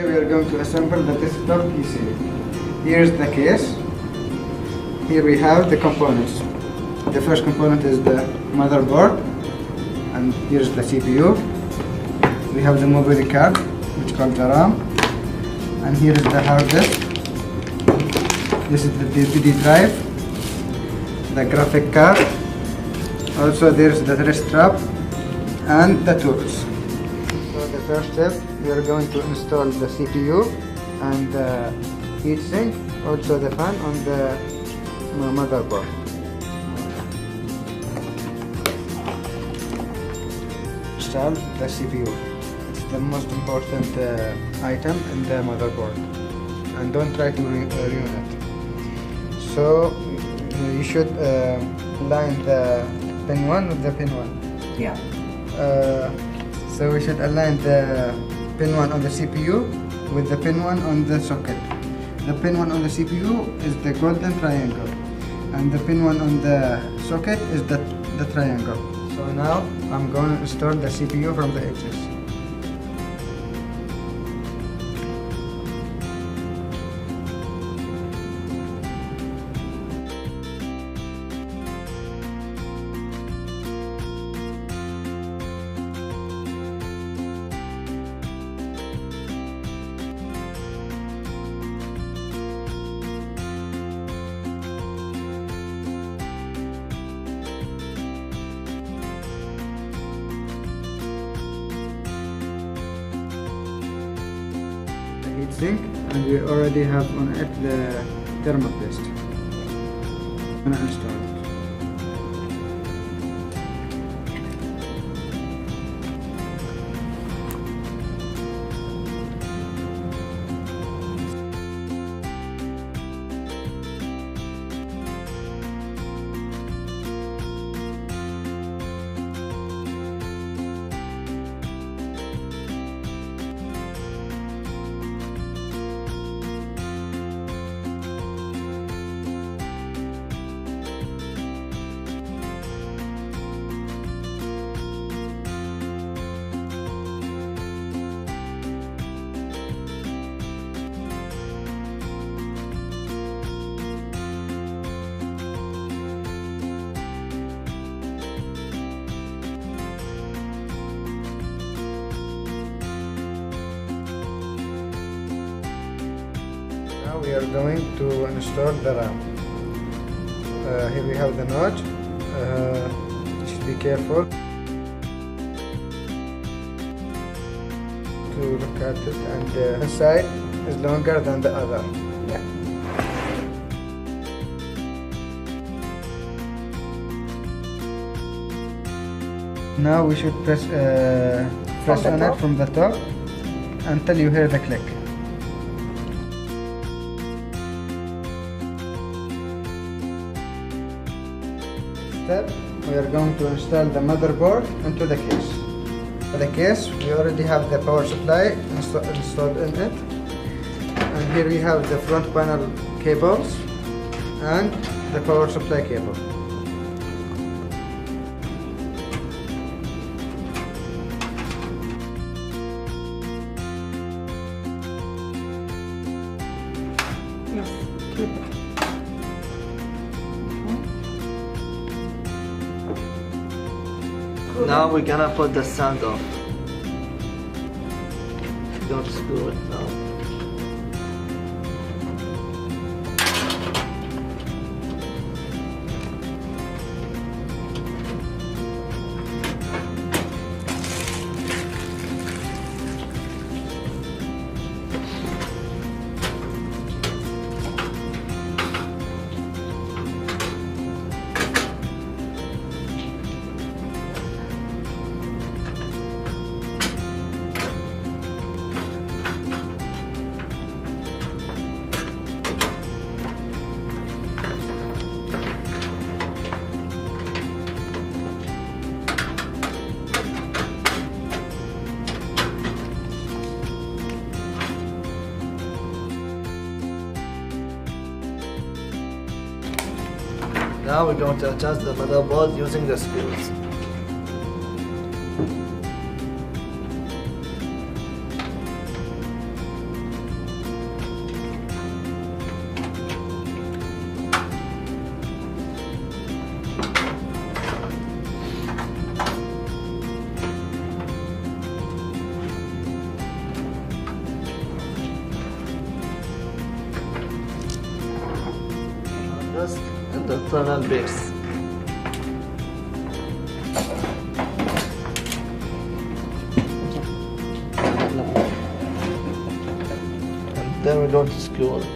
Today we are going to assemble the desktop PC. Here's the case. Here we have the components. The first component is the motherboard, and here's the CPU. We have the memory card, which is called the RAM, and here is the hard disk. This is the DVD drive, the graphic card. Also there's the wrist strap and the tools. So the first step, we are going to install the CPU and the heatsink, also the fan on the motherboard. Install the CPU. It's the most important item in the motherboard, and don't try to ruin it. So you should align the pin 1 with the pin 1. Yeah. So we should align the pin 1 on the CPU with the pin 1 on the socket. The pin 1 on the CPU is the golden triangle, and the pin 1 on the socket is the triangle. So now I'm going to install the CPU from the edges. Heatsink, and we already have on it the thermal paste. I'm gonna install it. Now we are going to install the RAM. Here we have the notch. You should be careful to look at it, and one side is longer than the other. Yeah. Now we should press on it from the top until you hear the click. We are going to install the motherboard into the case. For the case, we already have the power supply installed in it, and here we have the front panel cables and the power supply cable. Now we're gonna put the stand on. Don't screw it now. Now we're going to adjust the motherboard using the screws. disk and the internal base. And then we're going to screw it.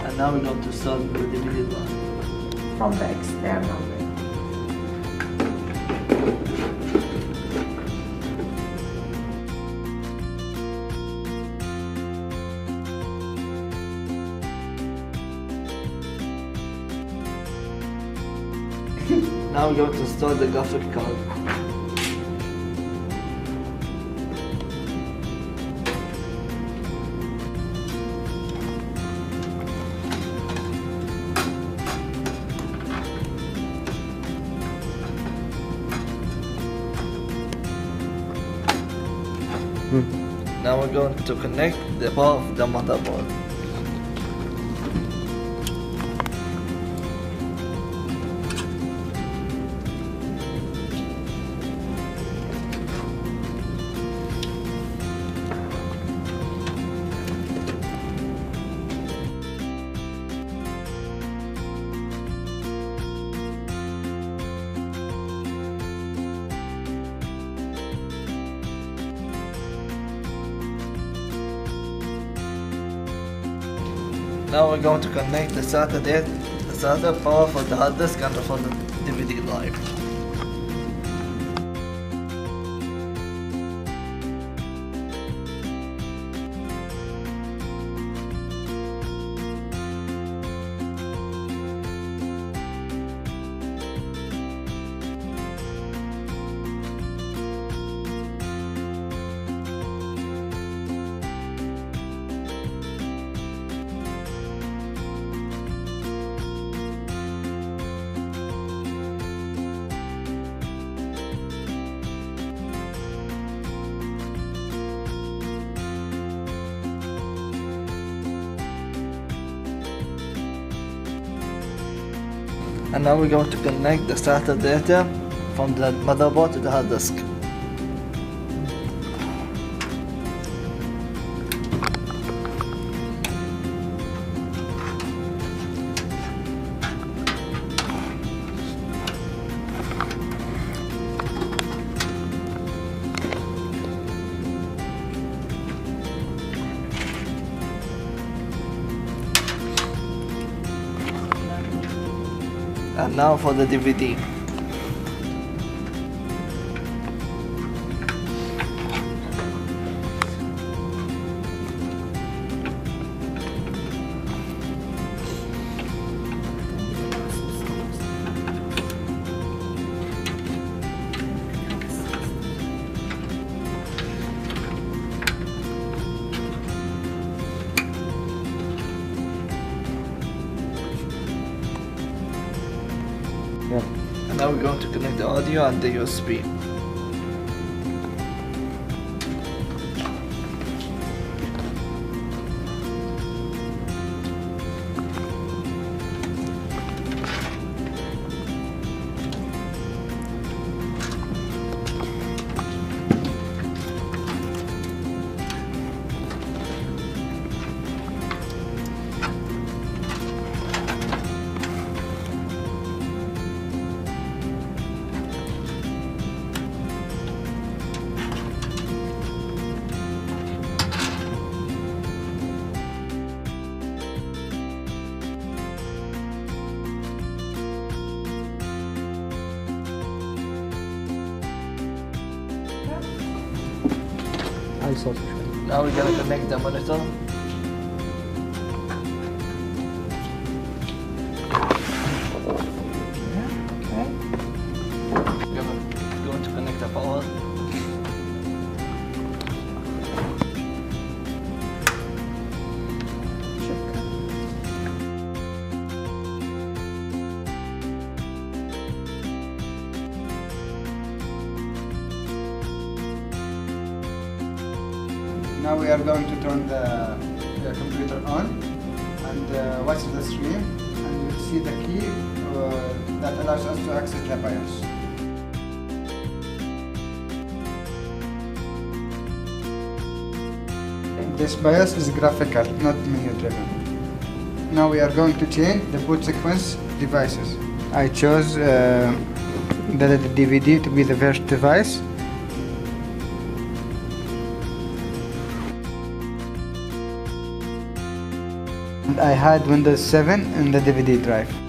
And now we're going to start with the DVD line. From the external way. Now we're going to install the graphic card. Now we're going to connect the power of the motherboard. Now we're going to connect the SATA power for the hard disk and for the DVD drive. And now we're going to connect the SATA data from the motherboard to the hard disk. And now for the DVD. And now we're going to connect the audio and the USB. Now we're gonna connect the monitor. Now we are going to turn the computer on and watch the stream, and you will see the key that allows us to access the BIOS. This BIOS is graphical, not menu driven. Now we are going to change the boot sequence devices. I chose the DVD to be the first device. And I had Windows 7 in the DVD drive.